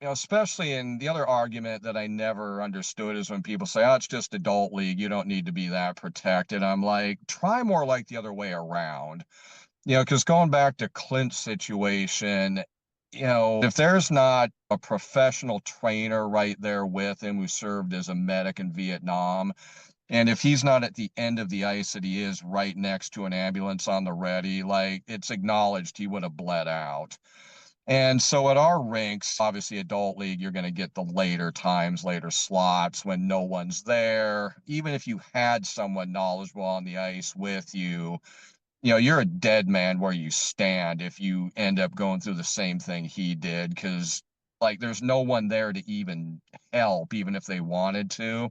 especially in the other argument that I never understood is when people say, oh, it's just adult league. You don't need to be that protected. I'm like, try more like the other way around. Because going back to Clint's situation, if there's not a professional trainer right there with him who served as a medic in Vietnam, and if he's not at the end of the ice that he is right next to an ambulance on the ready, like it's acknowledged he would have bled out. And so at our rinks, obviously adult league, you're going to get the later times, later slots when no one's there. Even if you had someone knowledgeable on the ice with you, you're a dead man where you stand if you end up going through the same thing he did, because like there's no one there to even help, even if they wanted to.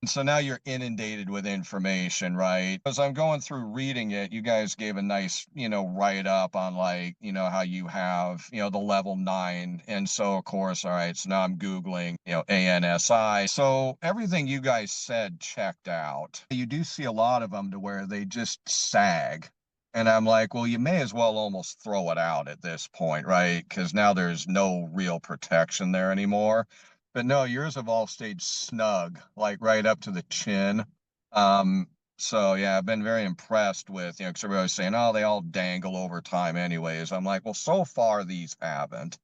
And so now you're inundated with information, right? As I'm going through reading it, you guys gave a nice, write up on like, how you have, the level 9. And so, of course, all right, so now I'm Googling, ANSI. So everything you guys said checked out. You do see a lot of them to where they just sag. And I'm like, well, you may as well almost throw it out at this point, right? Because now there's no real protection there anymore. But no, yours have all stayed snug, like right up to the chin. Um, so yeah, I've been very impressed with, because everybody was saying, oh, they all dangle over time anyways. I'm like, well, so far these haven't.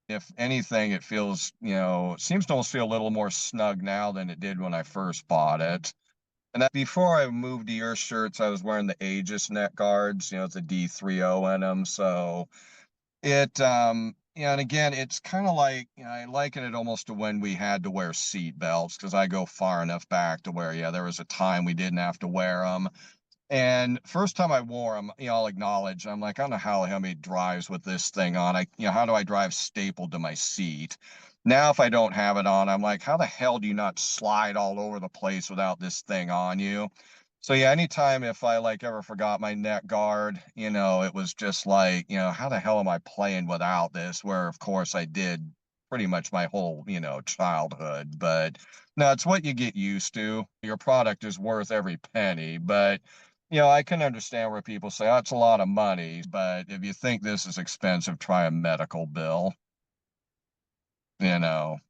If anything, it feels, it seems to almost feel a little more snug now than it did when I first bought it. And that before I moved to your shirts, I was wearing the Aegis neck guards, it's a D30 in them. So and again, it's kind of like, I liken it almost to when we had to wear seat belts, because I go far enough back to where, yeah, there was a time we didn't have to wear them. And first time I wore them, I'll acknowledge, I'm like, I don't know how many drives with this thing on. How do I drive stapled to my seat? Now, if I don't have it on, I'm like, how the hell do you not slide all over the place without this thing on you? So yeah, anytime if I like ever forgot my neck guard, it was just like, how the hell am I playing without this? Where of course I did pretty much my whole, childhood. But no, it's what you get used to. Your product is worth every penny, but I can understand where people say, oh, it's a lot of money, but if you think this is expensive, try a medical bill.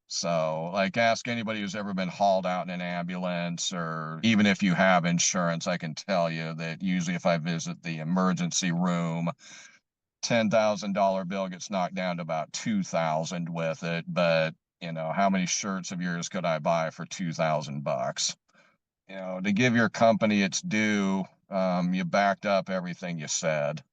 So like ask anybody who's ever been hauled out in an ambulance, or even if you have insurance, I can tell you that usually if I visit the emergency room, $10,000 bill gets knocked down to about 2,000 with it. But how many shirts of yours could I buy for 2,000 bucks? To give your company its due, you backed up everything you said.